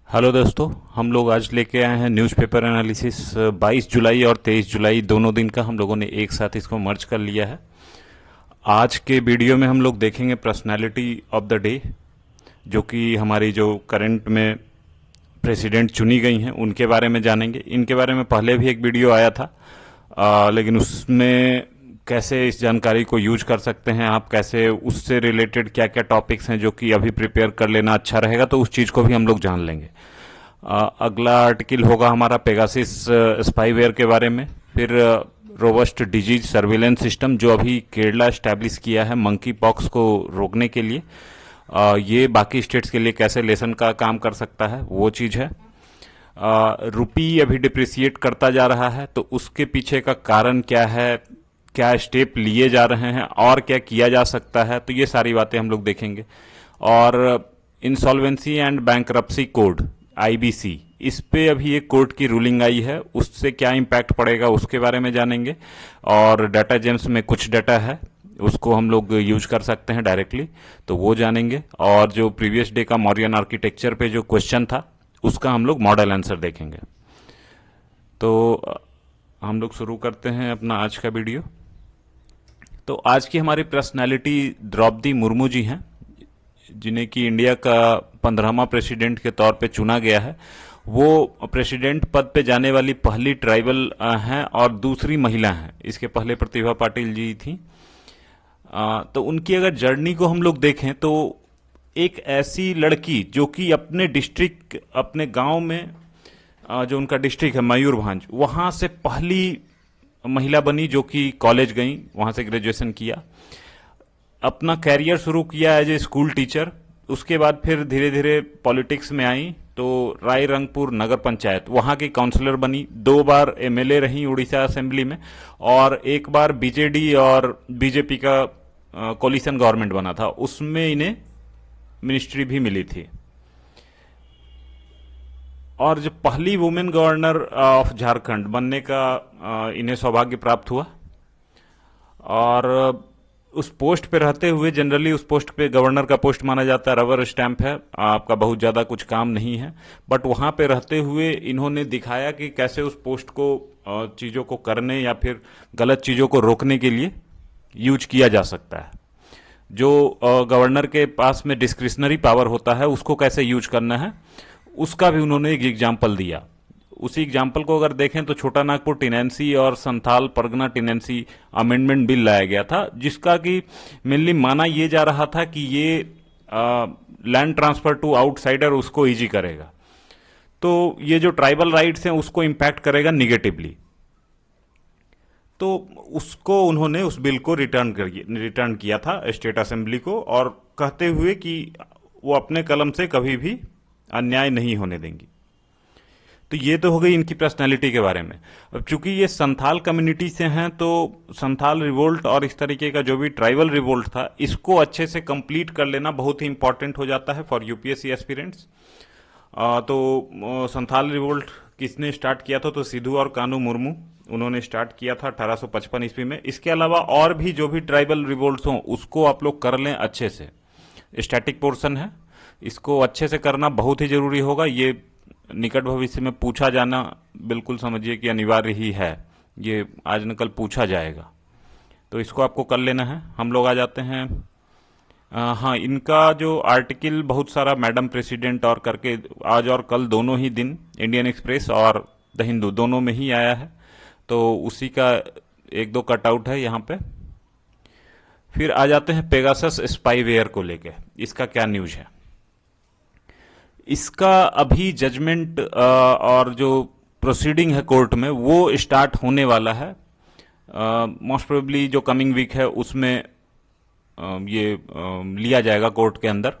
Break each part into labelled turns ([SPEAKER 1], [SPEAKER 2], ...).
[SPEAKER 1] Hello दोस्तों, हम लोग आज लेके आए हैं न्यूज़पेपर एनालिसिस 22 जुलाई और 23 जुलाई दोनों दिन का हम लोगों ने एक साथ इसको मर्ज कर लिया है। आज के वीडियो में हम लोग देखेंगे पर्सनालिटी ऑफ द डे, जो कि हमारी जो करंट में प्रेसिडेंट चुनी गई हैं उनके बारे में जानेंगे। इनके बारे में पहले भी एक वीडियो आया था, लेकिन उसमें कैसे इस जानकारी को यूज कर सकते हैं आप, कैसे उससे रिलेटेड क्या क्या टॉपिक्स हैं जो कि अभी प्रिपेयर कर लेना अच्छा रहेगा, तो उस चीज़ को भी हम लोग जान लेंगे। अगला आर्टिकल होगा हमारा पेगासिस स्पाईवेयर के बारे में। फिर रोबस्ट डिजीज सर्विलेंस सिस्टम जो अभी केरला स्टैब्लिश किया है मंकी पॉक्स को रोकने के लिए, ये बाकी स्टेट्स के लिए कैसे लेसन का काम कर सकता है वो चीज़ है। रुपी अभी डिप्रिसिएट करता जा रहा है, तो उसके पीछे का कारण क्या है, क्या स्टेप लिए जा रहे हैं और क्या किया जा सकता है, तो ये सारी बातें हम लोग देखेंगे। और insolvency and bankruptcy code IBC, इस पे अभी एक कोर्ट की रूलिंग आई है, उससे क्या इम्पैक्ट पड़ेगा उसके बारे में जानेंगे। और डाटा जेम्स में कुछ डाटा है उसको हम लोग यूज कर सकते हैं डायरेक्टली, तो वो जानेंगे। और जो प्रीवियस डे का मौर्यन आर्किटेक्चर पे जो क्वेश्चन था उसका हम लोग मॉडल आंसर देखेंगे। तो हम लोग शुरू करते हैं अपना आज का वीडियो। तो आज की हमारी पर्सनैलिटी द्रौपदी मुर्मू जी हैं, जिन्हें कि इंडिया का 15वां प्रेसिडेंट के तौर पे चुना गया है। वो प्रेसिडेंट पद पे जाने वाली पहली ट्राइबल हैं और दूसरी महिला हैं। इसके पहले प्रतिभा पाटिल जी थी। तो उनकी अगर जर्नी को हम लोग देखें तो एक ऐसी लड़की जो कि अपने डिस्ट्रिक्ट, अपने गांव में, जो उनका डिस्ट्रिक्ट है मयूरभंज, वहां से पहली महिला बनी जो कि कॉलेज गई, वहां से ग्रेजुएशन किया, अपना कैरियर शुरू किया एज ए स्कूल टीचर। उसके बाद फिर धीरे धीरे पॉलिटिक्स में आई, तो रायरंगपुर नगर पंचायत वहां की काउंसलर बनी, 2 बार एमएलए रही उड़ीसा असेंबली में, और एक बार बीजेडी और बीजेपी का कोलिशन गवर्नमेंट बना था, उसमें इन्हें मिनिस्ट्री भी मिली थी। और जो पहली वुमेन गवर्नर ऑफ झारखंड बनने का इन्हें सौभाग्य प्राप्त हुआ। और उस पोस्ट पे रहते हुए, जनरली उस पोस्ट पे गवर्नर का पोस्ट माना जाता है, रबर स्टैंप है, आपका बहुत ज़्यादा कुछ काम नहीं है, बट वहाँ पे रहते हुए इन्होंने दिखाया कि कैसे उस पोस्ट को चीज़ों को करने या फिर गलत चीज़ों को रोकने के लिए यूज किया जा सकता है। जो गवर्नर के पास में डिस्क्रिशनरी पावर होता है उसको कैसे यूज करना है, उसका भी उन्होंने एक एग्जाम्पल दिया। उसी एग्जाम्पल को अगर देखें तो छोटा नागपुर टिनेंसी और संथाल परगना टिनेंसी अमेंडमेंट बिल लाया गया था, जिसका कि मेनली माना यह जा रहा था कि ये लैंड ट्रांसफर टू आउटसाइडर उसको इजी करेगा, तो ये जो ट्राइबल राइट्स हैं उसको इम्पैक्ट करेगा निगेटिवली। तो उसको उन्होंने, उस बिल को रिटर्न किया था स्टेट असेंबली को, और कहते हुए कि वो अपने कलम से कभी भी अन्याय नहीं होने देंगी। तो ये तो हो गई इनकी पर्सनैलिटी के बारे में। अब चूंकि ये संथाल कम्युनिटी से हैं, तो संथाल रिवोल्ट और इस तरीके का जो भी ट्राइबल रिवोल्ट था, इसको अच्छे से कंप्लीट कर लेना बहुत ही इंपॉर्टेंट हो जाता है फॉर यूपीएससी एस्पिरेंट्स। तो संथाल रिवोल्ट किसने स्टार्ट किया था, तो सिद्धू और कानू मुर्मू, उन्होंने स्टार्ट किया था 1855 ईस्वी में। इसके अलावा और भी जो भी ट्राइबल रिवोल्ट्स हों उसको आप लोग कर लें अच्छे से। स्टैटिक पोर्शन है, इसको अच्छे से करना बहुत ही जरूरी होगा। ये निकट भविष्य में पूछा जाना बिल्कुल समझिए कि अनिवार्य ही है, ये आज न कल पूछा जाएगा, तो इसको आपको कर लेना है। हम लोग आ जाते हैं, हाँ, इनका जो आर्टिकल बहुत सारा मैडम प्रेसिडेंट और करके आज और कल दोनों ही दिन इंडियन एक्सप्रेस और द हिंदू दोनों में ही आया है, तो उसी का 1-2 कटआउट है यहाँ पे। फिर आ जाते हैं पेगासस स्पाईवेयर को लेके, इसका क्या न्यूज है। इसका अभी जजमेंट और जो प्रोसीडिंग है कोर्ट में वो स्टार्ट होने वाला है। मोस्ट प्रोबेबली जो कमिंग वीक है उसमें ये लिया जाएगा कोर्ट के अंदर,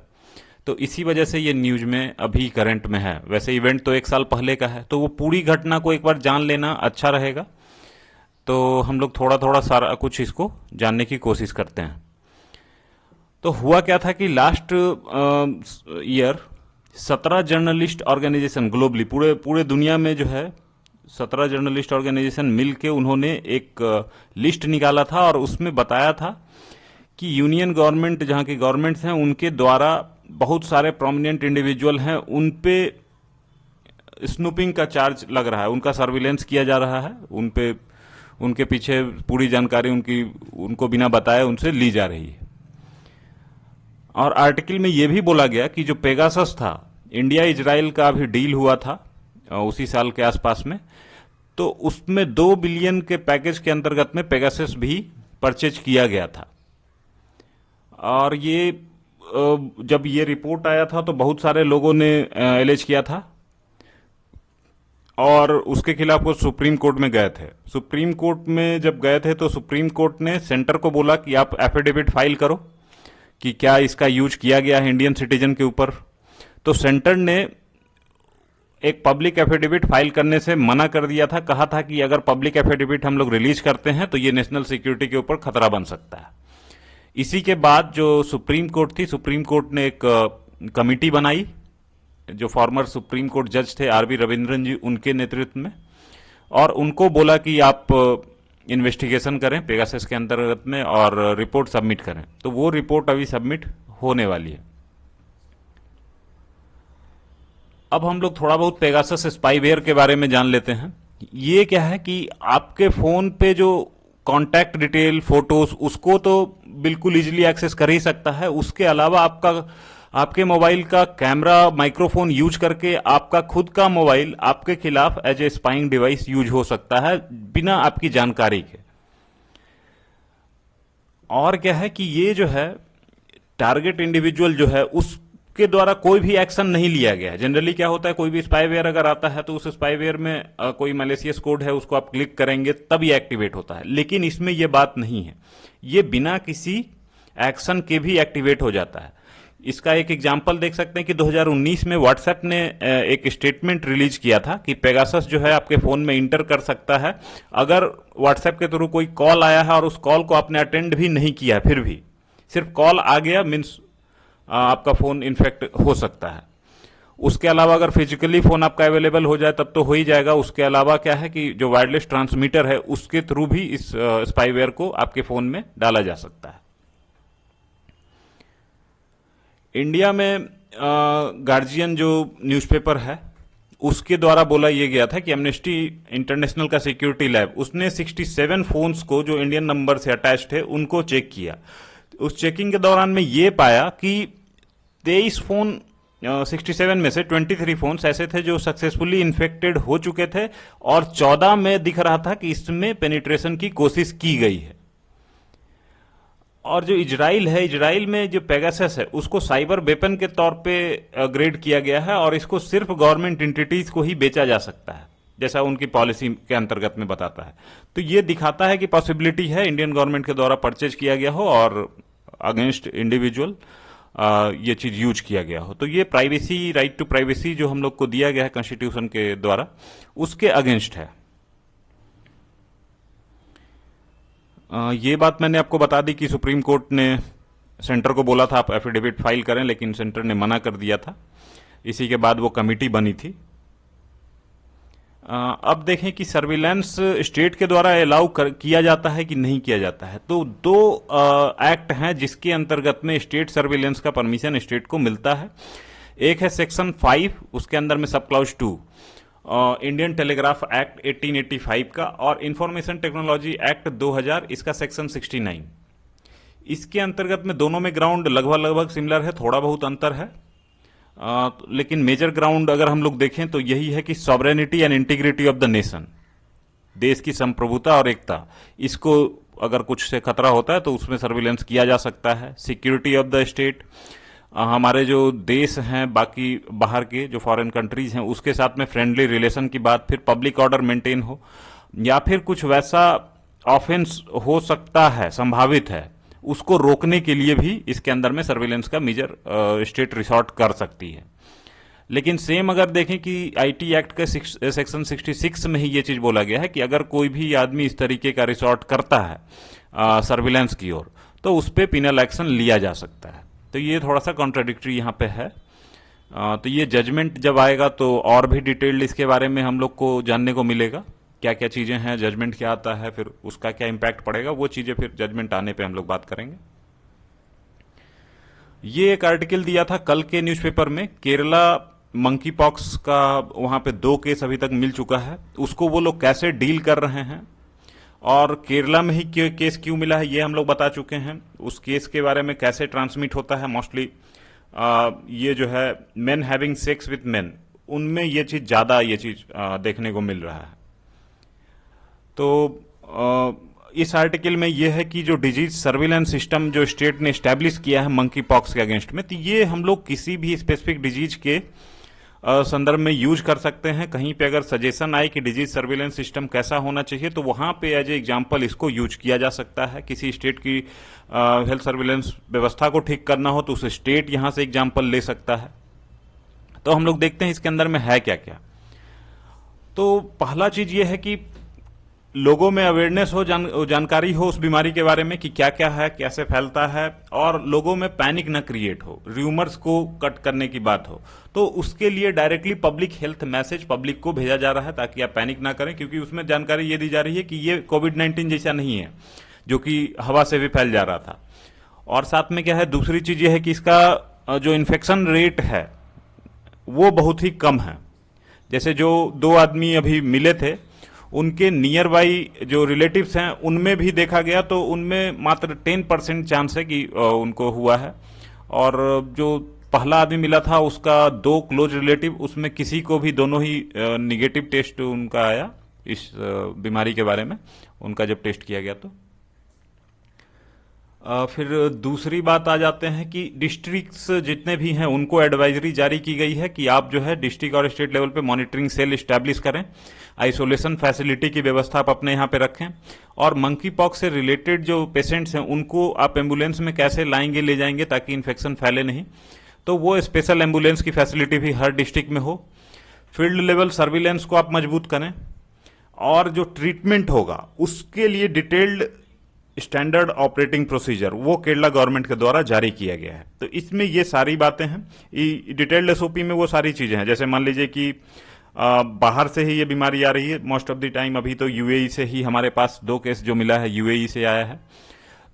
[SPEAKER 1] तो इसी वजह से ये न्यूज में अभी करंट में है। वैसे इवेंट तो 1 साल पहले का है, तो वो पूरी घटना को एक बार जान लेना अच्छा रहेगा। तो हम लोग थोड़ा थोड़ा सारा कुछ इसको जानने की कोशिश करते हैं। तो हुआ क्या था कि last year 17 journalist organisation globally, पूरे दुनिया में जो है 17 जर्नलिस्ट ऑर्गेनाइजेशन मिलके उन्होंने एक लिस्ट निकाला था, और उसमें बताया था कि यूनियन गवर्नमेंट, जहां की गवर्नमेंट्स हैं, उनके द्वारा बहुत सारे प्रोमिनेंट इंडिविजुअल हैं, उन पे स्नूपिंग का चार्ज लग रहा है, उनका सर्विलेंस किया जा रहा है, उन पे उनके पीछे पूरी जानकारी उनको बिना बताए उनसे ली जा रही है। और आर्टिकल में यह भी बोला गया कि जो पेगासस था, इंडिया इजराइल का अभी डील हुआ था उसी साल के आसपास में, तो उसमें 2 बिलियन के पैकेज के अंतर्गत में पेगासस भी परचेज किया गया था। और ये जब ये रिपोर्ट आया था तो बहुत सारे लोगों ने एलेज किया था और उसके खिलाफ वो सुप्रीम कोर्ट में गए थे। सुप्रीम कोर्ट में जब गए थे तो सुप्रीम कोर्ट ने सेंटर को बोला कि आप एफिडेविट फाइल करो कि क्या इसका यूज किया गया है इंडियन सिटीजन के ऊपर। तो सेंटर ने एक पब्लिक एफिडेविट फाइल करने से मना कर दिया था, कहा था कि अगर पब्लिक एफिडेविट हम लोग रिलीज करते हैं तो ये नेशनल सिक्योरिटी के ऊपर खतरा बन सकता है। इसी के बाद जो सुप्रीम कोर्ट थी, सुप्रीम कोर्ट ने एक कमिटी बनाई, जो फॉर्मर सुप्रीम कोर्ट जज थे आरवी रविंद्रन जी, उनके नेतृत्व में, और उनको बोला कि आप इन्वेस्टिगेशन करें पेगासस के अंतर्गत में और रिपोर्ट सबमिट करें। तो वो रिपोर्ट अभी सबमिट होने वाली है। अब हम लोग थोड़ा बहुत पेगासस स्पाईवेयर के बारे में जान लेते हैं। ये क्या है कि आपके फोन पे जो कॉन्टैक्ट डिटेल, फोटोज, उसको तो बिल्कुल इजीली एक्सेस कर ही सकता है। उसके अलावा आपके मोबाइल का कैमरा, माइक्रोफोन यूज करके आपका खुद का मोबाइल आपके खिलाफ as a spying device use हो सकता है बिना आपकी जानकारी के। और क्या है कि ये जो है टारगेट इंडिविजुअल जो है उसके द्वारा कोई भी एक्शन नहीं लिया गया है। जनरली क्या होता है, कोई भी स्पाईवेयर अगर आता है तो उस स्पाईवेयर में कोई मैलिशियस कोड है, उसको आप क्लिक करेंगे तब ये एक्टिवेट होता है। लेकिन इसमें यह बात नहीं है, ये बिना किसी एक्शन के भी एक्टिवेट हो जाता है। इसका एक एग्जाम्पल देख सकते हैं कि 2019 में व्हाट्सएप ने एक स्टेटमेंट रिलीज किया था कि पेगासस जो है आपके फोन में इंटर कर सकता है अगर व्हाट्सएप के थ्रू कोई कॉल आया है और उस कॉल को आपने अटेंड भी नहीं किया, फिर भी सिर्फ कॉल आ गया मीन्स आपका फोन इन्फेक्ट हो सकता है। उसके अलावा अगर फिजिकली फोन आपका अवेलेबल हो जाए तब तो हो ही जाएगा। उसके अलावा क्या है कि जो वायरलेस ट्रांसमीटर है उसके थ्रू भी इस स्पाईवेयर को आपके फोन में डाला जा सकता है। इंडिया में गार्जियन जो न्यूज़पेपर है उसके द्वारा बोला यह गया था कि एमनेस्टी इंटरनेशनल का सिक्योरिटी लैब उसने 67 फोन्स को जो इंडियन नंबर से अटैच थे उनको चेक किया। उस चेकिंग के दौरान में यह पाया कि 23 फोन 67 में से 23 फोन्स ऐसे थे जो सक्सेसफुली इन्फेक्टेड हो चुके थे और 14 में दिख रहा था कि इसमें पेनिट्रेशन की कोशिश की गई है। और जो इजराइल है, इजराइल में जो पेगासस है उसको साइबर वेपन के तौर पे ग्रेड किया गया है और इसको सिर्फ गवर्नमेंट एंटिटीज को ही बेचा जा सकता है, जैसा उनकी पॉलिसी के अंतर्गत में बताता है। तो ये दिखाता है कि पॉसिबिलिटी है इंडियन गवर्नमेंट के द्वारा परचेज किया गया हो और अगेंस्ट इंडिविजुअल ये चीज यूज किया गया हो। तो ये प्राइवेसी, राइट टू प्राइवेसी जो हम लोग को दिया गया है कॉन्स्टिट्यूशन के द्वारा, उसके अगेंस्ट है। ये बात मैंने आपको बता दी कि सुप्रीम कोर्ट ने सेंटर को बोला था आप एफिडेविट फाइल करें, लेकिन सेंटर ने मना कर दिया था। इसी के बाद वो कमिटी बनी थी। अब देखें कि सर्विलांस स्टेट के द्वारा अलाउ किया जाता है कि नहीं किया जाता है। तो दो एक्ट हैं जिसके अंतर्गत में स्टेट सर्विलांस का परमिशन स्टेट को मिलता है। एक है सेक्शन 5, उसके अंदर में सब क्लाउज 2 इंडियन टेलीग्राफ एक्ट 1885 का और इंफॉर्मेशन टेक्नोलॉजी एक्ट 2000 इसका सेक्शन 69। इसके अंतर्गत में दोनों में ग्राउंड लगभग सिमिलर है, थोड़ा बहुत अंतर है। लेकिन मेजर ग्राउंड अगर हम लोग देखें तो यही है कि sovereignty and integrity of the nation, देश की संप्रभुता और एकता, इसको अगर कुछ से खतरा होता है तो उसमें सर्विलेंस किया जा सकता है। सिक्योरिटी ऑफ द स्टेट, हमारे जो देश हैं बाकी बाहर के जो फॉरेन कंट्रीज हैं उसके साथ में फ्रेंडली रिलेशन की बात, फिर पब्लिक ऑर्डर मेंटेन हो या फिर कुछ वैसा ऑफेंस हो सकता है, संभावित है, उसको रोकने के लिए भी इसके अंदर में सर्विलेंस का मेजर स्टेट रिसॉर्ट कर सकती है। लेकिन सेम अगर देखें कि आईटी एक्ट के सेक्शन 66 में ही ये चीज बोला गया है कि अगर कोई भी आदमी इस तरीके का रिसॉर्ट करता है सर्विलेंस की ओर तो उस पर पिनल एक्शन लिया जा सकता है। तो ये थोड़ा सा कॉन्ट्राडिक्टरी यहाँ पे है। तो ये जजमेंट जब आएगा तो और भी डिटेल्ड इसके बारे में हम लोग को जानने को मिलेगा, क्या क्या चीजें हैं, जजमेंट क्या आता है, फिर उसका क्या इंपैक्ट पड़ेगा, वो चीजें फिर जजमेंट आने पे हम लोग बात करेंगे। ये एक आर्टिकल दिया था कल के न्यूज़पेपर में, केरला मंकी पॉक्स का वहां पे 2 केस अभी तक मिल चुका है, उसको वो लोग कैसे डील कर रहे हैं और केरला में ही केस क्यों मिला है ये हम लोग बता चुके हैं। उस केस के बारे में कैसे ट्रांसमिट होता है मोस्टली, ये जो है main having sex with main, उनमें ये चीज ज्यादा देखने को मिल रहा है। तो इस आर्टिकल में यह है कि जो डिजीज सर्विलेंस सिस्टम जो स्टेट ने स्टैब्लिश किया है मंकी पॉक्स के अगेंस्ट में, तो ये हम लोग किसी भी स्पेसिफिक डिजीज के संदर्भ में यूज कर सकते हैं। कहीं पे अगर सजेशन आए कि डिजीज सर्विलेंस सिस्टम कैसा होना चाहिए, तो वहां पे एज ए एग्जाम्पल इसको यूज किया जा सकता है। किसी स्टेट की हेल्थ सर्विलेंस व्यवस्था को ठीक करना हो तो उस स्टेट यहां से एग्जाम्पल ले सकता है। तो हम लोग देखते हैं इसके अंदर में है क्या क्या। तो पहला चीज ये है कि लोगों में अवेयरनेस हो, जानकारी हो उस बीमारी के बारे में कि क्या क्या है, कैसे फैलता है, और लोगों में पैनिक न क्रिएट हो, र्यूमर्स को कट करने की बात हो। तो उसके लिए directly public health message public को भेजा जा रहा है ताकि आप पैनिक ना करें, क्योंकि उसमें जानकारी ये दी जा रही है कि ये कोविड-19 जैसा नहीं है जो कि हवा से भी फैल जा रहा था। और साथ में क्या है, दूसरी चीज ये है कि इसका जो इन्फेक्शन रेट है वो बहुत ही कम है। जैसे जो 2 आदमी अभी मिले थे, उनके नियर बाई जो रिलेटिव्स हैं उनमें भी देखा गया तो उनमें मात्र 10% चांस है कि उनको हुआ है। और जो पहला आदमी मिला था उसका 2 क्लोज रिलेटिव, उसमें किसी को भी, दोनों ही निगेटिव टेस्ट उनका आया इस बीमारी के बारे में, उनका जब टेस्ट किया गया तो। फिर दूसरी बात आ जाते हैं कि डिस्ट्रिक्ट्स जितने भी हैं उनको एडवाइजरी जारी की गई है कि आप जो है डिस्ट्रिक्ट और स्टेट लेवल पे मॉनिटरिंग सेल इस्टेब्लिश करें, आइसोलेशन फैसिलिटी की व्यवस्था आप अपने यहाँ पे रखें, और मंकी पॉक्स से रिलेटेड जो पेशेंट्स हैं उनको आप एम्बुलेंस में कैसे लाएंगे, ले जाएंगे ताकि इन्फेक्शन फैले नहीं, तो वो स्पेशल एम्बुलेंस की फैसिलिटी भी हर डिस्ट्रिक्ट में हो। फील्ड लेवल सर्विलेंस को आप मजबूत करें, और जो ट्रीटमेंट होगा उसके लिए डिटेल्ड स्टैंडर्ड ऑपरेटिंग प्रोसीजर वो केरला गवर्नमेंट के द्वारा जारी किया गया है। तो इसमें ये सारी बातें हैं, डिटेल्ड एसओपी में वो सारी चीजें हैं। जैसे मान लीजिए कि बाहर से ही ये बीमारी आ रही है मोस्ट ऑफ द टाइम, अभी तो यूएई से ही हमारे पास 2 केस जो मिला है यूएई से आया है।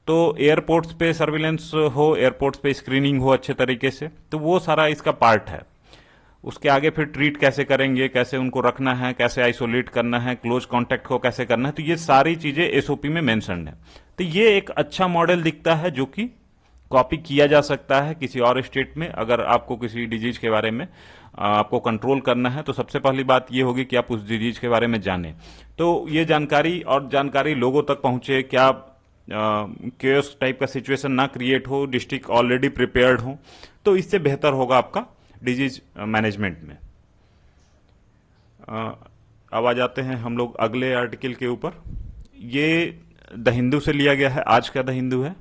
[SPEAKER 1] तो एयरपोर्ट्स पे सर्विलेंस हो, एयरपोर्ट्स पे स्क्रीनिंग हो अच्छे तरीके से, तो वो सारा इसका पार्ट है। उसके आगे फिर ट्रीट कैसे करेंगे, कैसे उनको रखना है, कैसे आइसोलेट करना है, क्लोज कांटेक्ट को कैसे करना है, तो ये सारी चीजें एसओपी में मेंशन है। तो ये एक अच्छा मॉडल दिखता है जो कि कॉपी किया जा सकता है किसी और स्टेट में। अगर आपको किसी डिजीज के बारे में आपको कंट्रोल करना है तो सबसे पहली बात ये होगी कि आप उस डिजीज के बारे में जानें, तो ये जानकारी लोगों तक पहुंचे, क्या केओस टाइप का सिचुएशन ना क्रिएट हो, डिस्ट्रिक्ट ऑलरेडी प्रिपेयर्ड हो, तो इससे बेहतर होगा आपका डिजीज मैनेजमेंट में। अब आ जाते हैं हम लोग अगले आर्टिकल के ऊपर। ये द हिंदू से लिया गया है, आज का द हिंदू है।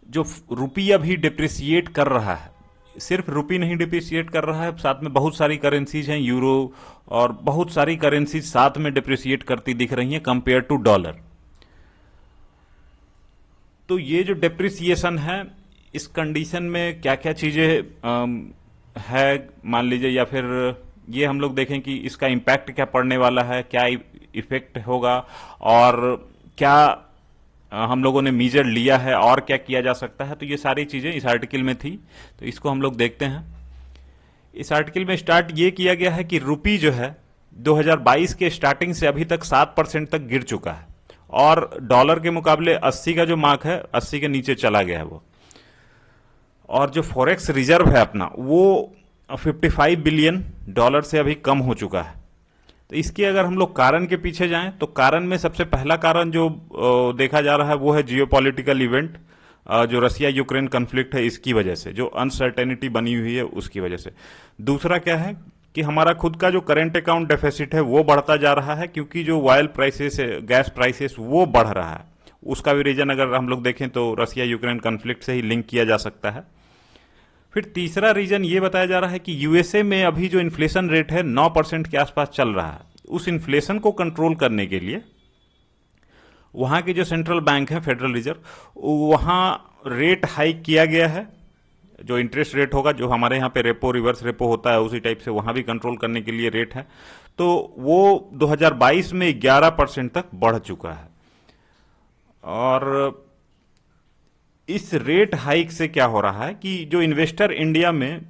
[SPEAKER 1] जो रुपी अभी डिप्रिसिएट कर रहा है, सिर्फ रुपी नहीं डिप्रिसिएट कर रहा है, साथ में बहुत सारी करेंसीज हैं, यूरो और बहुत सारी करेंसीज साथ में डिप्रिसिएट करती दिख रही हैं कंपेयर टू डॉलर। तो ये जो डिप्रिसिएशन है, इस कंडीशन में क्या क्या चीजें है मान लीजिए, या फिर ये हम लोग देखें कि इसका इम्पैक्ट क्या पड़ने वाला है, क्या इफेक्ट होगा, और क्या हम लोगों ने मीजर लिया है और क्या किया जा सकता है। तो ये सारी चीजें इस आर्टिकल में थी, तो इसको हम लोग देखते हैं। इस आर्टिकल में स्टार्ट ये किया गया है कि रुपी जो है 2022 के स्टार्टिंग से अभी तक 7% तक गिर चुका है, और डॉलर के मुकाबले 80 का जो मार्क है 80 के नीचे चला गया है वो। और जो फॉरेक्स रिजर्व है अपना, वो 55 बिलियन डॉलर से अभी कम हो चुका है। तो इसके अगर हम लोग कारण के पीछे जाएं तो कारण में सबसे पहला कारण जो देखा जा रहा है वो है जियोपॉलिटिकल इवेंट, जो रसिया यूक्रेन कन्फ्लिक्ट है, इसकी वजह से जो अनसर्टेनिटी बनी हुई है उसकी वजह से। दूसरा क्या है कि हमारा खुद का जो करंट अकाउंट डेफिसिट है वो बढ़ता जा रहा है, क्योंकि जो ऑयल प्राइसेस, गैस प्राइसेस वो बढ़ रहा है। उसका भी रीजन अगर हम लोग देखें तो रसिया यूक्रेन कन्फ्लिक्ट से ही लिंक किया जा सकता है। फिर तीसरा रीजन ये बताया जा रहा है कि यूएसए में अभी जो इन्फ्लेशन रेट है 9% के आसपास चल रहा है। उस इन्फ्लेशन को कंट्रोल करने के लिए वहां के जो सेंट्रल बैंक है, फेडरल रिजर्व, वहां रेट हाइक किया गया है। जो इंटरेस्ट रेट होगा, जो हमारे यहाँ पे रेपो रिवर्स रेपो होता है, उसी टाइप से वहां भी कंट्रोल करने के लिए रेट है। तो वो 2022 में 11% तक बढ़ चुका है। और इस रेट हाइक से क्या हो रहा है कि जो इन्वेस्टर इंडिया में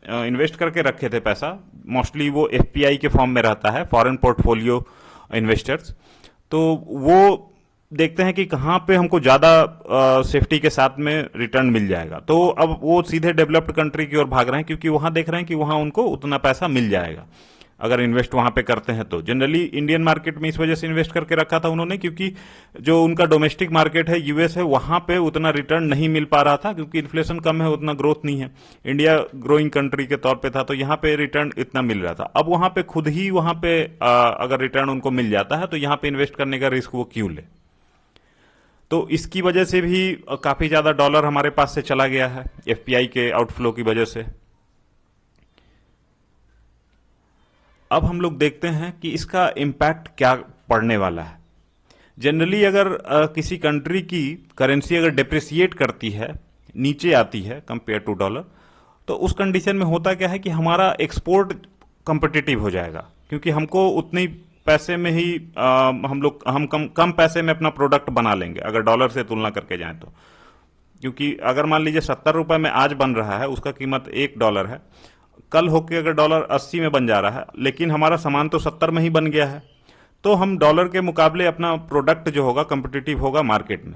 [SPEAKER 1] इन्वेस्ट करके रखे थे पैसा, मोस्टली वो एफपीआई के फॉर्म में रहता है, फॉरेन पोर्टफोलियो इन्वेस्टर्स, तो वो देखते हैं कि कहाँ पे हमको ज़्यादा सेफ्टी के साथ में रिटर्न मिल जाएगा, तो अब वो सीधे डेवलप्ड कंट्री की ओर भाग रहे हैं, क्योंकि वहाँ देख रहे हैं कि वहाँ उनको उतना पैसा मिल जाएगा अगर इन्वेस्ट वहाँ पे करते हैं। तो जनरली इंडियन मार्केट में इस वजह से इन्वेस्ट करके रखा था उन्होंने, क्योंकि जो उनका डोमेस्टिक मार्केट है, यूएस है, वहाँ पे उतना रिटर्न नहीं मिल पा रहा था, क्योंकि इन्फ्लेशन कम है, उतना ग्रोथ नहीं है। इंडिया ग्रोइंग कंट्री के तौर पे था, तो यहाँ पे रिटर्न इतना मिल रहा था। अब वहाँ पे खुद ही वहाँ पे अगर रिटर्न उनको मिल जाता है, तो यहाँ पे इन्वेस्ट करने का रिस्क वो क्यों ले। तो इसकी वजह से भी काफी ज्यादा डॉलर हमारे पास से चला गया है एफपीआई के आउटफ्लो की वजह से। अब हम लोग देखते हैं कि इसका इम्पैक्ट क्या पड़ने वाला है। जनरली अगर किसी कंट्री की करेंसी अगर डिप्रिसिएट करती है, नीचे आती है कंपेयर टू डॉलर, तो उस कंडीशन में होता क्या है कि हमारा एक्सपोर्ट कंपिटिटिव हो जाएगा, क्योंकि हमको उतनी पैसे में ही हम कम पैसे में अपना प्रोडक्ट बना लेंगे अगर डॉलर से तुलना करके जाएं तो। क्योंकि अगर मान लीजिए 70 रुपए में आज बन रहा है, उसका कीमत $1 है, कल होके अगर डॉलर 80 में बन जा रहा है, लेकिन हमारा सामान तो 70 में ही बन गया है, तो हम डॉलर के मुकाबले अपना प्रोडक्ट जो होगा कंपिटिटिव होगा मार्केट में।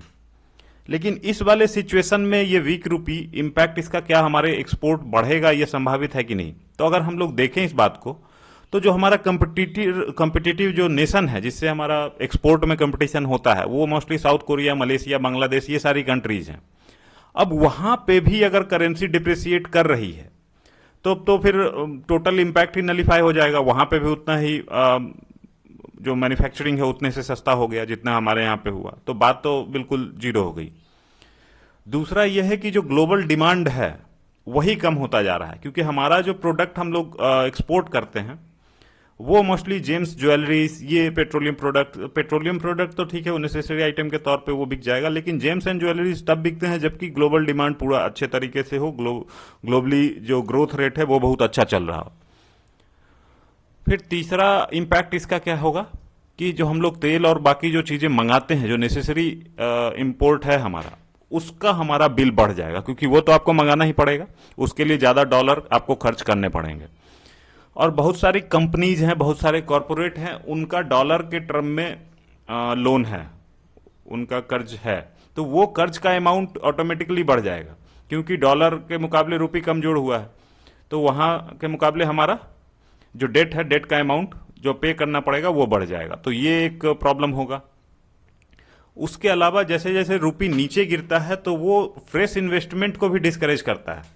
[SPEAKER 1] लेकिन इस वाले सिचुएशन में ये वीक रूपी इम्पैक्ट इसका क्या हमारे एक्सपोर्ट बढ़ेगा, ये संभावित है कि नहीं। तो अगर हम लोग देखें इस बात को, तो जो हमारा कंपिटिटिव जो नेशन है, जिससे हमारा एक्सपोर्ट में कंपटीशन होता है, वो mostly south Korea, Malaysia, Bangladesh, ये सारी कंट्रीज हैं। अब वहां पे भी अगर करेंसी डिप्रिसिएट कर रही है, तो फिर टोटल इम्पैक्ट ही नलीफाई हो जाएगा। वहां पे भी उतना ही जो मैन्युफैक्चरिंग है उतने से सस्ता हो गया जितना हमारे यहाँ पे हुआ, तो बात तो बिल्कुल जीरो हो गई। दूसरा यह है कि जो ग्लोबल डिमांड है वही कम होता जा रहा है, क्योंकि हमारा जो प्रोडक्ट हम लोग एक्सपोर्ट करते हैं वो मोस्टली जेम्स, ज्वेलरीज, ये पेट्रोलियम प्रोडक्ट तो ठीक है, वो नेसेसरी आइटम के तौर पे वो बिक जाएगा, लेकिन जेम्स एंड ज्वेलरीज तब बिकते हैं जबकि ग्लोबल डिमांड पूरा अच्छे तरीके से हो, ग्लोबली जो ग्रोथ रेट है वो बहुत अच्छा चल रहा हो। फिर तीसरा इम्पैक्ट इसका क्या होगा कि जो हम लोग तेल और बाकी जो चीजें मंगाते हैं, जो नेसेसरी इंपोर्ट है हमारा, उसका हमारा बिल बढ़ जाएगा, क्योंकि वो तो आपको मंगाना ही पड़ेगा, उसके लिए ज्यादा डॉलर आपको खर्च करने पड़ेंगे। और बहुत सारी कंपनीज हैं, बहुत सारे कॉरपोरेट हैं, उनका डॉलर के टर्म में लोन है, उनका कर्ज है, तो वो कर्ज का अमाउंट ऑटोमेटिकली बढ़ जाएगा, क्योंकि डॉलर के मुकाबले रुपये कमजोर हुआ है, तो वहां के मुकाबले हमारा जो डेट है, डेट का अमाउंट जो पे करना पड़ेगा वो बढ़ जाएगा, तो ये एक प्रॉब्लम होगा। उसके अलावा जैसे जैसे रुपये नीचे गिरता है, तो वो फ्रेश इन्वेस्टमेंट को भी डिस्करेज करता है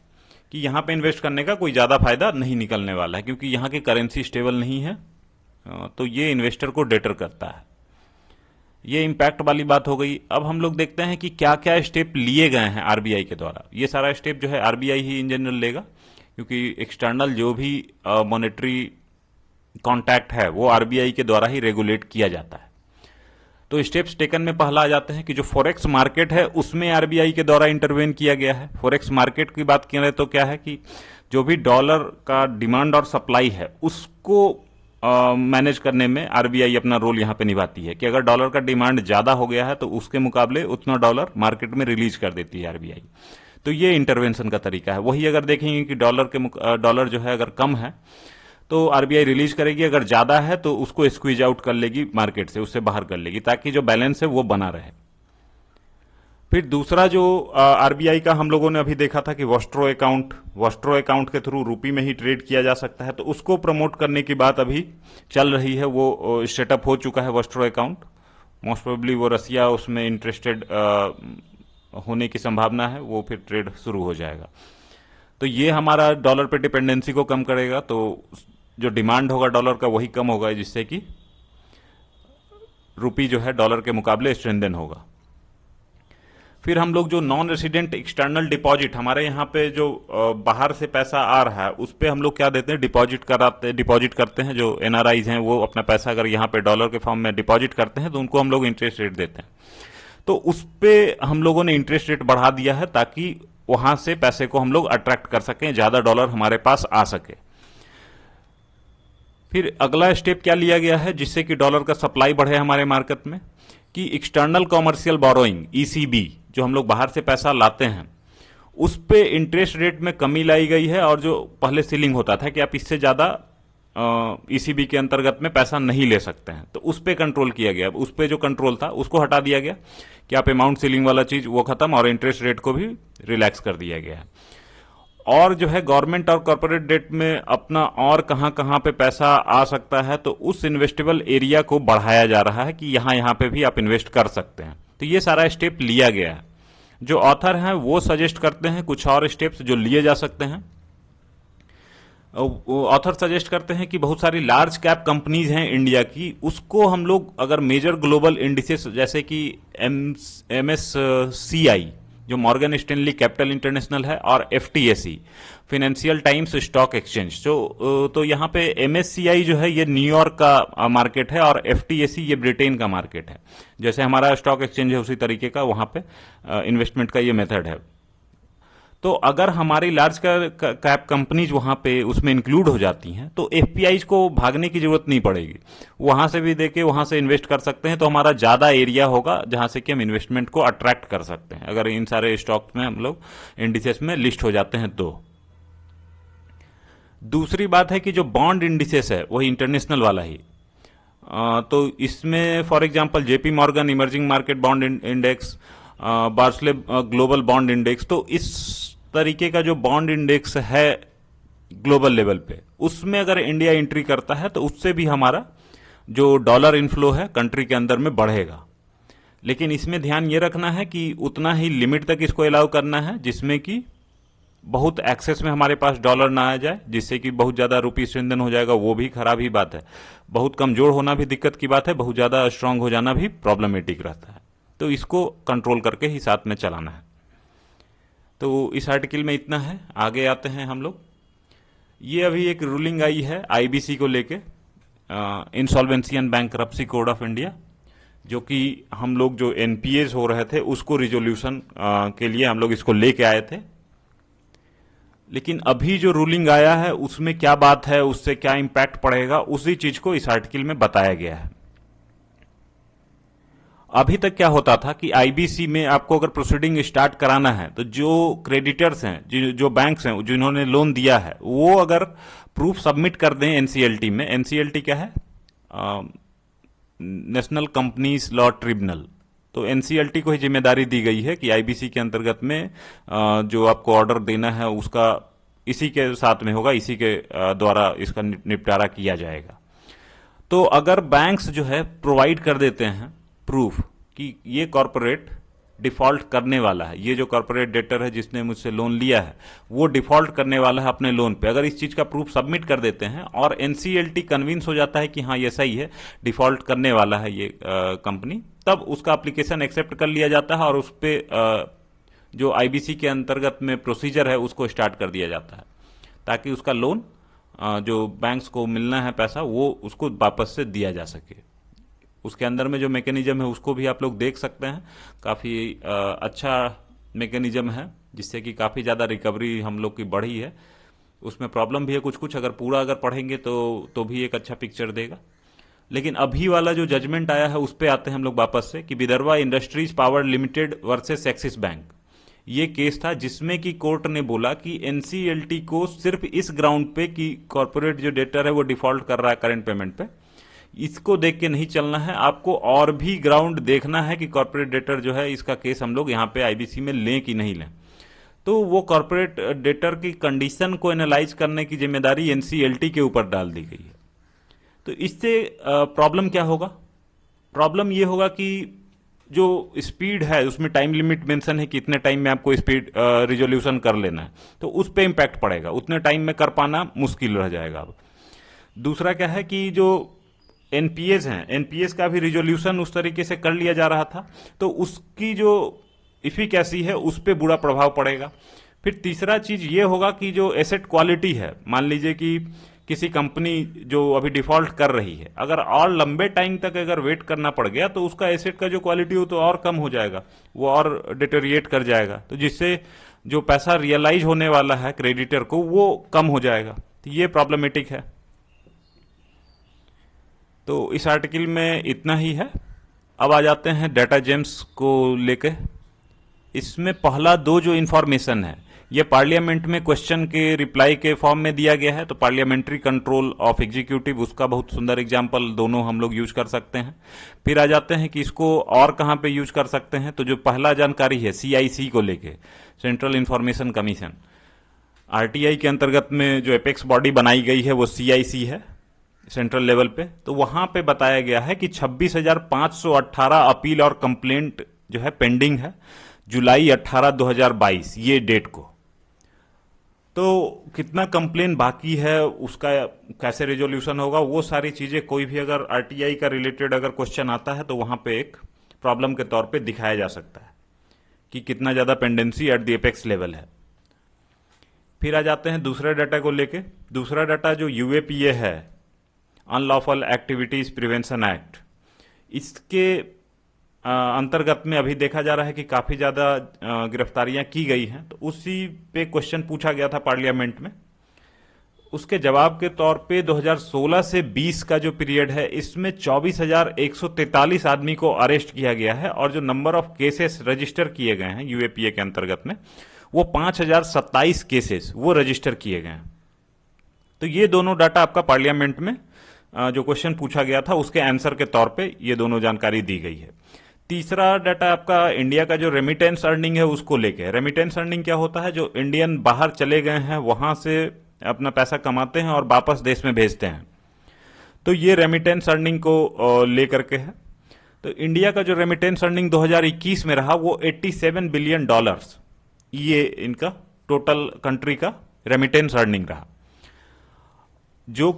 [SPEAKER 1] कि यहां पे इन्वेस्ट करने का कोई ज्यादा फायदा नहीं निकलने वाला है, क्योंकि यहां की करेंसी स्टेबल नहीं है, तो ये इन्वेस्टर को डेटर करता है। ये इम्पैक्ट वाली बात हो गई। अब हम लोग देखते हैं कि क्या क्या स्टेप लिए गए हैं आरबीआई के द्वारा। ये सारा स्टेप जो है आरबीआई ही इन जनरल लेगा, क्योंकि एक्सटर्नल जो भी मॉनेटरी कॉन्टैक्ट है वो आरबीआई के द्वारा ही रेगुलेट किया जाता है। तो स्टेप्स टेकन में पहला आ जाते हैं कि जो फॉरेक्स मार्केट है उसमें आरबीआई के द्वारा इंटरवेन किया गया है। फॉरेक्स मार्केट की बात करें तो क्या है कि जो भी डॉलर का डिमांड और सप्लाई है उसको मैनेज करने में आरबीआई अपना रोल यहां पे निभाती है, कि अगर डॉलर का डिमांड ज्यादा हो गया है तो उसके मुकाबले उतना डॉलर मार्केट में रिलीज कर देती है आरबीआई। तो ये इंटरवेंशन का तरीका है। वही अगर देखेंगे कि डॉलर जो है अगर कम है तो आरबीआई रिलीज करेगी, अगर ज्यादा है तो उसको स्क्वीज आउट कर लेगी मार्केट से, उससे बाहर कर लेगी, ताकि जो बैलेंस है वो बना रहे। फिर दूसरा जो आरबीआई का हम लोगों ने अभी देखा था कि वॉस्ट्रो अकाउंट के थ्रू रुपी में ही ट्रेड किया जा सकता है, तो उसको प्रमोट करने की बात अभी चल रही है। वो सेटअप हो चुका है वॉस्ट्रो अकाउंट, मोस्ट प्रोबेबली वो रसिया उसमें इंटरेस्टेड होने की संभावना है, वो फिर ट्रेड शुरू हो जाएगा। तो ये हमारा डॉलर पे डिपेंडेंसी को कम करेगा, तो जो डिमांड होगा डॉलर का वही कम होगा, जिससे कि रुपी जो है डॉलर के मुकाबले स्ट्रेंथन होगा। फिर हम लोग जो नॉन रेसिडेंट एक्सटर्नल डिपॉजिट, हमारे यहाँ पे जो बाहर से पैसा आ रहा है उस पे हम लोग क्या देते हैं, डिपॉजिट करते हैं। जो एनआरआईज हैं वो अपना पैसा अगर यहाँ पे डॉलर के फॉर्म में डिपॉजिट करते हैं तो उनको हम लोग इंटरेस्ट रेट देते हैं। तो उस पे हम लोगों ने इंटरेस्ट रेट बढ़ा दिया है ताकि वहां से पैसे को हम लोग अट्रैक्ट कर सकें, ज्यादा डॉलर हमारे पास आ सके। फिर अगला स्टेप क्या लिया गया है जिससे कि डॉलर का सप्लाई बढ़े हमारे मार्केट में, कि एक्सटर्नल कॉमर्शियल बोरोइंग ईसीबी, जो हम लोग बाहर से पैसा लाते हैं उस पे इंटरेस्ट रेट में कमी लाई गई है, और जो पहले सीलिंग होता था कि आप इससे ज्यादा ईसीबी के अंतर्गत में पैसा नहीं ले सकते हैं, तो उस पे कंट्रोल किया गया। उस पे जो कंट्रोल था उसको हटा दिया गया कि आप अमाउंट सीलिंग वाला चीज वो खत्म, और इंटरेस्ट रेट को भी रिलैक्स कर दिया गया है। और जो है गवर्नमेंट और कॉर्पोरेट डेट में अपना और कहां कहां पे पैसा आ सकता है, तो उस इन्वेस्टेबल एरिया को बढ़ाया जा रहा है कि यहां यहां पे भी आप इन्वेस्ट कर सकते हैं। तो ये सारा स्टेप लिया गया है। जो ऑथर हैं वो सजेस्ट करते हैं कुछ और स्टेप्स जो लिए जा सकते हैं। ऑथर सजेस्ट करते हैं कि बहुत सारी लार्ज कैप कंपनीज हैं इंडिया की, उसको हम लोग अगर मेजर ग्लोबल इंडिसेस जैसे कि MSCI जो मॉर्गन स्टैनली कैपिटल इंटरनेशनल है, और FTSE financial times stock exchange, तो यहाँ पे MSCI जो है ये न्यूयॉर्क का मार्केट है, और FTSE ये ब्रिटेन का मार्केट है। जैसे हमारा स्टॉक एक्सचेंज है उसी तरीके का वहां पे इन्वेस्टमेंट का ये मेथड है। तो अगर हमारी लार्ज कैप कंपनीज वहां पे उसमें इंक्लूड हो जाती हैं, तो एफपीआईज को भागने की जरूरत नहीं पड़ेगी, वहां से भी देके वहां से इन्वेस्ट कर सकते हैं। तो हमारा ज्यादा एरिया होगा जहां से कि हम इन्वेस्टमेंट को अट्रैक्ट कर सकते हैं, अगर इन सारे स्टॉक्स में हम लोग इंडिसेस में लिस्ट हो जाते हैं तो। दूसरी बात है कि जो बॉन्ड इंडिसेस है वही इंटरनेशनल वाला ही, तो इसमें for example JP Morgan emerging market bond index, Barclays global bond index, तो इस तरीके का जो बॉन्ड इंडेक्स है ग्लोबल लेवल पे, उसमें अगर इंडिया एंट्री करता है तो उससे भी हमारा जो डॉलर इनफ्लो है कंट्री के अंदर में बढ़ेगा। लेकिन इसमें ध्यान ये रखना है कि उतना ही लिमिट तक इसको अलाउ करना है जिसमें कि बहुत एक्सेस में हमारे पास डॉलर ना आ जाए, जिससे कि बहुत ज्यादा रुपी स्ट्रेंथन हो जाएगा, वो भी खराब ही बात है। बहुत कमजोर होना भी दिक्कत की बात है, बहुत ज्यादा स्ट्रांग हो जाना भी प्रॉब्लमेटिक रहता है। तो इसको कंट्रोल करके ही साथ में चलाना है। तो इस आर्टिकल में इतना है। आगे आते हैं हम लोग। ये अभी एक रूलिंग आई है आईबीसी को लेके, insolvency and bankruptcy code of India, जो कि हम लोग जो एनपीएस हो रहे थे उसको रिजोल्यूशन के लिए हम लोग इसको लेके आए थे। लेकिन अभी जो रूलिंग आया है उसमें क्या बात है, उससे क्या इंपैक्ट पड़ेगा, उसी चीज को इस आर्टिकल में बताया गया है। अभी तक क्या होता था कि आईबीसी में आपको अगर प्रोसीडिंग स्टार्ट कराना है तो जो क्रेडिटर्स हैं, जो बैंक्स हैं जिन्होंने लोन दिया है, वो अगर प्रूफ सबमिट कर दें एनसीएलटी में, एनसीएलटी क्या है, नेशनल कंपनीज लॉ ट्रिब्यूनल, तो एनसीएलटी को ही जिम्मेदारी दी गई है कि आईबीसी के अंतर्गत में जो आपको ऑर्डर देना है उसका इसी के साथ में होगा, इसी के द्वारा इसका निपटारा किया जाएगा। तो अगर बैंक्स जो है प्रोवाइड कर देते हैं प्रूफ कि ये कॉर्पोरेट डिफॉल्ट करने वाला है, ये जो कॉर्पोरेट डेटर है जिसने मुझसे लोन लिया है वो डिफॉल्ट करने वाला है अपने लोन पे, अगर इस चीज का प्रूफ सबमिट कर देते हैं और एनसीएलटी कन्विंस हो जाता है कि हाँ ये सही है, डिफॉल्ट करने वाला है ये कंपनी, तब उसका एप्लीकेशन एक्सेप्ट कर लिया जाता है और उस पर जो आईबीसी के अंतर्गत में प्रोसीजर है उसको स्टार्ट कर दिया जाता है, ताकि उसका लोन जो बैंक्स को मिलना है पैसा वो उसको वापस से दिया जा सके। उसके अंदर में जो मैकेनिज्म है उसको भी आप लोग देख सकते हैं, काफ़ी अच्छा मैकेनिज्म है जिससे कि काफ़ी ज़्यादा रिकवरी हम लोग की बढ़ी है। उसमें प्रॉब्लम भी है कुछ कुछ, अगर पूरा अगर पढ़ेंगे तो भी एक अच्छा पिक्चर देगा। लेकिन अभी वाला जो जजमेंट आया है उस पर आते हैं हम लोग वापस से, कि Vidarbha industries power limited versus axis bank, ये केस था जिसमें कि कोर्ट ने बोला कि एनसीएलटी को सिर्फ इस ग्राउंड पे कि कॉर्पोरेट जो डेटर है वो डिफॉल्ट कर रहा है करंट पेमेंट पे, इसको देख के नहीं चलना है, आपको और भी ग्राउंड देखना है कि कॉर्पोरेट डेटर जो है इसका केस हम लोग यहाँ पे आईबीसी में लें कि नहीं लें। तो वो कॉर्पोरेट डेटर की कंडीशन को एनालाइज करने की जिम्मेदारी एनसीएलटी के ऊपर डाल दी गई है। तो इससे प्रॉब्लम क्या होगा? प्रॉब्लम ये होगा कि जो स्पीड है उसमें टाइम लिमिट मेंशन है कि इतने टाइम में आपको स्पीड रिजोल्यूशन कर लेना है, तो उस पर इंपैक्ट पड़ेगा, उतने टाइम में कर पाना मुश्किल रह जाएगा। अब दूसरा क्या है कि जो एनपीएस हैं, एनपीएस का भी रिजोल्यूशन उस तरीके से कर लिया जा रहा था, तो उसकी जो इफिकेसी है उस पर बुरा प्रभाव पड़ेगा। फिर तीसरा चीज ये होगा कि जो एसेट क्वालिटी है, मान लीजिए कि किसी कंपनी जो अभी डिफॉल्ट कर रही है, अगर और लंबे टाइम तक अगर वेट करना पड़ गया तो उसका एसेट का जो क्वालिटी हो तो और कम हो जाएगा, वो और डिटेरिएट कर जाएगा, तो जिससे जो पैसा रियलाइज होने वाला है क्रेडिटर को वो कम हो जाएगा। तो ये प्रॉब्लमेटिक है। तो इस आर्टिकल में इतना ही है। अब आ जाते हैं डाटा जेम्स को लेके। इसमें पहला दो जो इंफॉर्मेशन है ये पार्लियामेंट में क्वेश्चन के रिप्लाई के फॉर्म में दिया गया है, तो पार्लियामेंट्री कंट्रोल ऑफ एग्जीक्यूटिव उसका बहुत सुंदर एग्जाम्पल दोनों हम लोग यूज कर सकते हैं। फिर आ जाते हैं कि इसको और कहाँ पे यूज कर सकते हैं। तो जो पहला जानकारी है सीआईसी को लेके, सेंट्रल इंफॉर्मेशन कमीशन, आरटीआई के अंतर्गत में जो एपेक्स बॉडी बनाई गई है वो सीआईसी है सेंट्रल लेवल पे। तो वहां पे बताया गया है कि 26,518 अपील और कंप्लेंट जो है पेंडिंग है जुलाई 18 2022 ये डेट को। तो कितना कंप्लेन बाकी है, उसका कैसे रेजोल्यूशन होगा, वो सारी चीजें कोई भी अगर आरटीआई का रिलेटेड अगर क्वेश्चन आता है तो वहां पे एक प्रॉब्लम के तौर पे दिखाया जा सकता है कि कितना ज्यादा pendency at the apex level है। फिर आ जाते हैं दूसरे डाटा को लेके। दूसरा डाटा जो यूएपीए है, अनलॉफुल एक्टिविटीज प्रिवेंशन एक्ट, इसके अंतर्गत में अभी देखा जा रहा है कि काफी ज्यादा गिरफ्तारियां की गई हैं। तो उसी पे क्वेश्चन पूछा गया था पार्लियामेंट में। उसके जवाब के तौर पे 2016 से 20 का जो पीरियड है इसमें 24,143 आदमी को अरेस्ट किया गया है और जो नंबर ऑफ केसेस रजिस्टर किए गए हैं यूएपीए के अंतर्गत में वो 5,027 केसेस वो रजिस्टर किए गए हैं। तो ये दोनों डाटा आपका पार्लियामेंट में जो क्वेश्चन पूछा गया था उसके आंसर के तौर पे ये दोनों जानकारी दी गई है। तीसरा डाटा आपका इंडिया का जो रेमिटेंस अर्निंग है उसको लेके। रेमिटेंस अर्निंग क्या होता है, जो इंडियन बाहर चले गए हैं वहां से अपना पैसा कमाते हैं और वापस देश में भेजते हैं, तो ये रेमिटेंस अर्निंग को लेकर के है। तो इंडिया का जो रेमिटेंस अर्निंग 2021 में रहा वो $87 बिलियन, ये इनका टोटल कंट्री का रेमिटेंस अर्निंग रहा, जो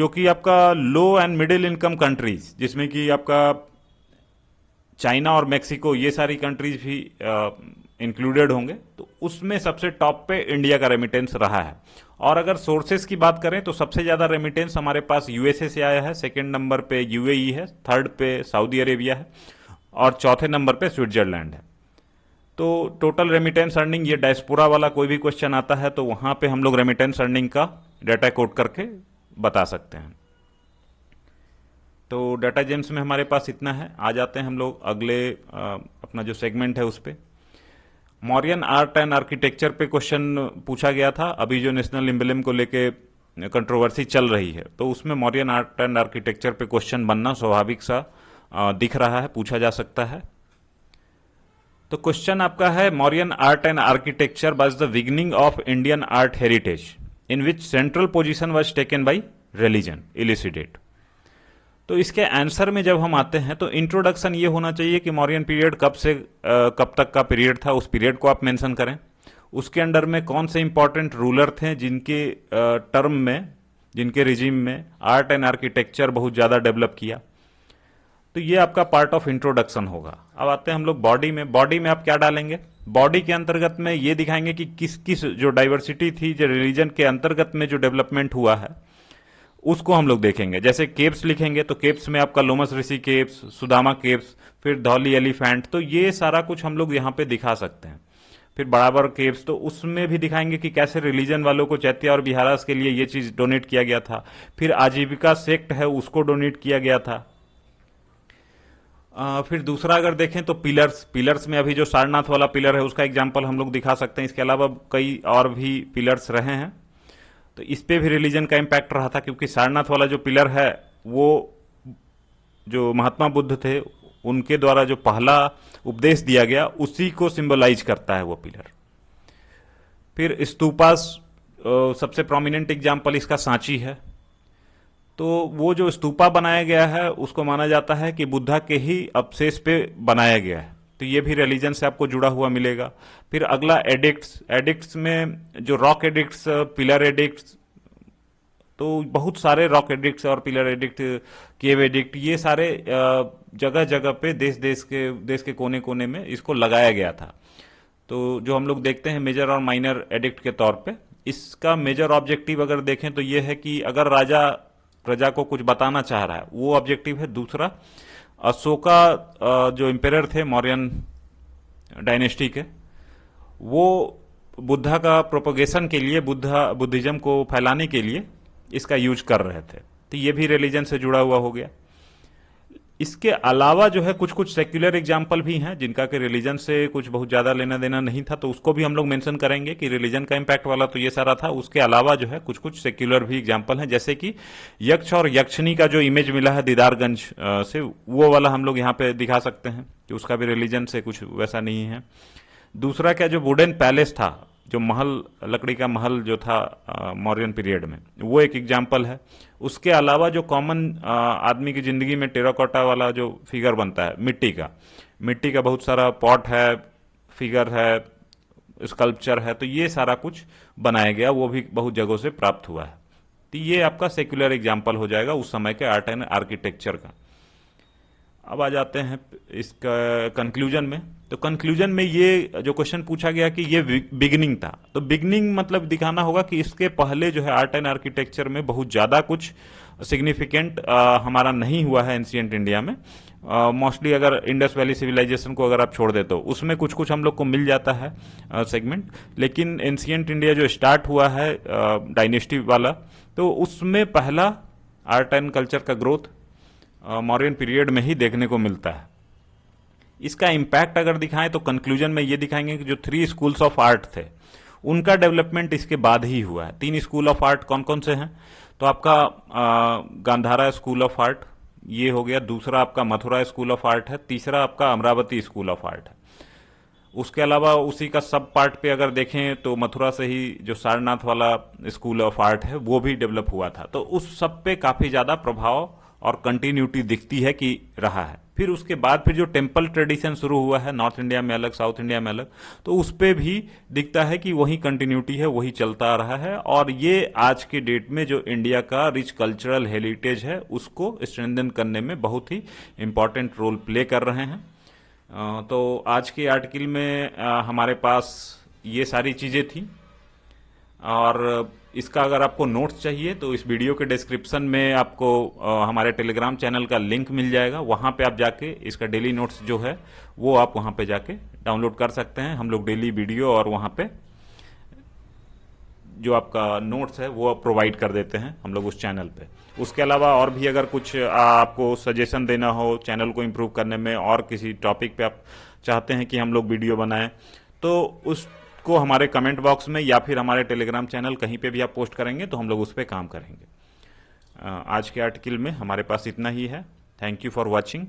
[SPEAKER 1] कि आपका लो एंड मिडिल इनकम कंट्रीज जिसमें कि आपका चाइना और मेक्सिको ये सारी कंट्रीज भी इंक्लूडेड होंगे, तो उसमें सबसे टॉप पे इंडिया का रेमिटेंस रहा है। और अगर सोर्सेस की बात करें तो सबसे ज्यादा रेमिटेंस हमारे पास यूएसए से आया है, सेकंड नंबर पे यूएई है, थर्ड पे सऊदी अरेबिया है और चौथे नंबर पे स्विट्जरलैंड है। तो टोटल रेमिटेंस अर्निंग, ये डायस्पोरा वाला कोई भी क्वेश्चन आता है तो वहां पे हम लोग रेमिटेंस अर्निंग का डाटा कोड करके बता सकते हैं। तो डाटा जेम्स में हमारे पास इतना है। आ जाते हैं हम लोग अगले अपना जो सेगमेंट है उस पे। मौर्यन आर्ट एंड आर्किटेक्चर पे क्वेश्चन पूछा गया था। अभी जो नेशनल एम्बलम को लेके कंट्रोवर्सी चल रही है तो उसमें मौर्यन आर्ट एंड आर्किटेक्चर पे क्वेश्चन बनना स्वाभाविक सा दिख रहा है, पूछा जा सकता है। तो क्वेश्चन आपका है, Mauryan art and architecture was the beginning of Indian art heritage in which central position was taken by religion, elucidate. तो इसके आंसर में जब हम आते हैं तो इंट्रोडक्शन ये होना चाहिए कि मौर्यन पीरियड कब से कब तक का पीरियड था, उस पीरियड को आप मेंशन करें। उसके अंडर में कौन से इंपॉर्टेंट रूलर थे जिनके टर्म में, जिनके रिजीम में आर्ट एंड आर्किटेक्चर बहुत ज्यादा डेवलप किया। तो ये आपका पार्ट ऑफ इंट्रोडक्शन होगा। अब आते हैं हम लोग बॉडी में। बॉडी में आप क्या डालेंगे, बॉडी के अंतर्गत में ये दिखाएंगे कि किस किस जो डाइवर्सिटी थी, जो रिलीजन के अंतर्गत में जो डेवलपमेंट हुआ है उसको हम लोग देखेंगे। जैसे केव्स लिखेंगे तो केव्स में आपका लोमस ऋषि केव्स, सुदामा केव्स, फिर धौली एलिफेंट, तो ये सारा कुछ हम लोग यहाँ पे दिखा सकते हैं। फिर बराबर केव्स, तो उसमें भी दिखाएंगे कि कैसे रिलीजन वालों को चैत्य और बिहारास के लिए ये चीज डोनेट किया गया था। फिर आजीविका सेक्ट है उसको डोनेट किया गया था। फिर दूसरा अगर देखें तो पिलर्स में अभी जो सारनाथ वाला पिलर है उसका एग्जाम्पल हम लोग दिखा सकते हैं। इसके अलावा कई और भी पिलर्स रहे हैं, तो इस पे भी रिलीजन का इम्पैक्ट रहा था, क्योंकि सारनाथ वाला जो पिलर है वो जो महात्मा बुद्ध थे उनके द्वारा जो पहला उपदेश दिया गया उसी को सिंबलाइज करता है वो पिलर। फिर स्तूपास, सबसे प्रोमिनेंट एग्जाम्पल इसका सांची है। तो वो जो स्तूपा बनाया गया है उसको माना जाता है कि बुद्धा के ही अवशेष पे बनाया गया है, तो ये भी रिलीजन से आपको जुड़ा हुआ मिलेगा। फिर अगला एडिक्ट्स में जो रॉक एडिक्ट्स, पिलर एडिक्ट्स, तो बहुत सारे रॉक एडिक्ट्स और पिलर एडिक्ट, केव एडिक्ट, ये सारे जगह जगह पे देश के कोने कोने में इसको लगाया गया था। तो जो हम लोग देखते हैं मेजर और माइनर एडिक्ट के तौर पे, इसका मेजर ऑब्जेक्टिव अगर देखें तो ये है कि अगर राजा प्रजा को कुछ बताना चाह रहा है वो ऑब्जेक्टिव है। दूसरा, अशोका जो एम्पेरर थे मौर्यन डायनेस्टी के, वो बुद्धा का प्रोपगेशन के लिए, बुद्धिज्म को फैलाने के लिए इसका यूज कर रहे थे, तो ये भी रिलीजन से जुड़ा हुआ हो गया। इसके अलावा जो है कुछ कुछ सेक्युलर एग्जाम्पल भी हैं जिनका कि रिलीजन से कुछ बहुत ज़्यादा लेना देना नहीं था, तो उसको भी हम लोग मेंशन करेंगे कि रिलीजन का इम्पैक्ट वाला तो ये सारा था। उसके अलावा जो है कुछ कुछ सेक्युलर भी एग्जाम्पल हैं, जैसे कि यक्ष और यक्षिणी का जो इमेज मिला है दीदारगंज से, वो वाला हम लोग यहाँ पे दिखा सकते हैं कि उसका भी रिलीजन से कुछ वैसा नहीं है। दूसरा क्या, जो वुडन पैलेस था, जो महल, लकड़ी का महल जो था मौर्यन पीरियड में, वो एक एग्जाम्पल है। उसके अलावा जो कॉमन आदमी की जिंदगी में टेराकोटा वाला जो फिगर बनता है मिट्टी का बहुत सारा पॉट है, फिगर है, स्कल्पचर है, तो ये सारा कुछ बनाया गया, वो भी बहुत जगहों से प्राप्त हुआ है। तो ये आपका सेक्युलर एग्जाम्पल हो जाएगा उस समय के आर्ट एंड आर्किटेक्चर का। अब आ जाते हैं इसका कंक्लूजन में। तो कंक्लूजन में ये जो क्वेश्चन पूछा गया कि ये बिगनिंग था, तो बिगनिंग मतलब दिखाना होगा कि इसके पहले जो है आर्ट एंड आर्किटेक्चर में बहुत ज़्यादा कुछ सिग्निफिकेंट हमारा नहीं हुआ है एंशियंट इंडिया में। मोस्टली अगर इंडस वैली सिविलाइजेशन को अगर आप छोड़ दे तो उसमें कुछ कुछ हम लोग को मिल जाता है सेगमेंट, लेकिन एंशियंट इंडिया जो स्टार्ट हुआ है डायनेस्टी वाला, तो उसमें पहला आर्ट एंड कल्चर का ग्रोथ मौर्यन पीरियड में ही देखने को मिलता है। इसका इम्पैक्ट अगर दिखाएं तो कंक्लूजन में ये दिखाएंगे कि जो 3 स्कूल्स ऑफ आर्ट थे उनका डेवलपमेंट इसके बाद ही हुआ है। 3 स्कूल ऑफ आर्ट कौन कौन से हैं, तो आपका गांधारा स्कूल ऑफ आर्ट ये हो गया, दूसरा आपका मथुरा स्कूल ऑफ आर्ट है, तीसरा आपका अमरावती स्कूल ऑफ आर्ट है। उसके अलावा उसी का सब पार्ट पे अगर देखें तो मथुरा से ही जो सारनाथ वाला स्कूल ऑफ आर्ट है वो भी डेवलप हुआ था, तो उस सब पे काफी ज्यादा प्रभाव और कंटिन्यूटी दिखती है कि रहा है। फिर उसके बाद फिर जो टेम्पल ट्रेडिशन शुरू हुआ है नॉर्थ इंडिया में अलग, साउथ इंडिया में अलग, तो उस पे भी दिखता है कि वही कंटिन्यूटी है, वही चलता आ रहा है, और ये आज के डेट में जो इंडिया का रिच कल्चरल हेरिटेज है उसको स्ट्रेंथन करने में बहुत ही इंपॉर्टेंट रोल प्ले कर रहे हैं। तो आज के आर्टिकल में हमारे पास ये सारी चीज़ें थी, और इसका अगर आपको नोट्स चाहिए तो इस वीडियो के डिस्क्रिप्शन में आपको हमारे टेलीग्राम चैनल का लिंक मिल जाएगा, वहाँ पे आप जाके इसका डेली नोट्स जो है वो आप वहाँ पे जाके डाउनलोड कर सकते हैं। हम लोग डेली वीडियो और वहाँ पे जो आपका नोट्स है वो प्रोवाइड कर देते हैं हम लोग उस चैनल पे। उसके अलावा और भी अगर कुछ आपको सजेशन देना हो चैनल को इम्प्रूव करने में, और किसी टॉपिक पे आप चाहते हैं कि हम लोग वीडियो बनाएं, तो उसको हमारे कमेंट बॉक्स में या फिर हमारे टेलीग्राम चैनल कहीं पे भी आप पोस्ट करेंगे तो हम लोग उस पर काम करेंगे। आज के आर्टिकल में हमारे पास इतना ही है। Thank you for watching.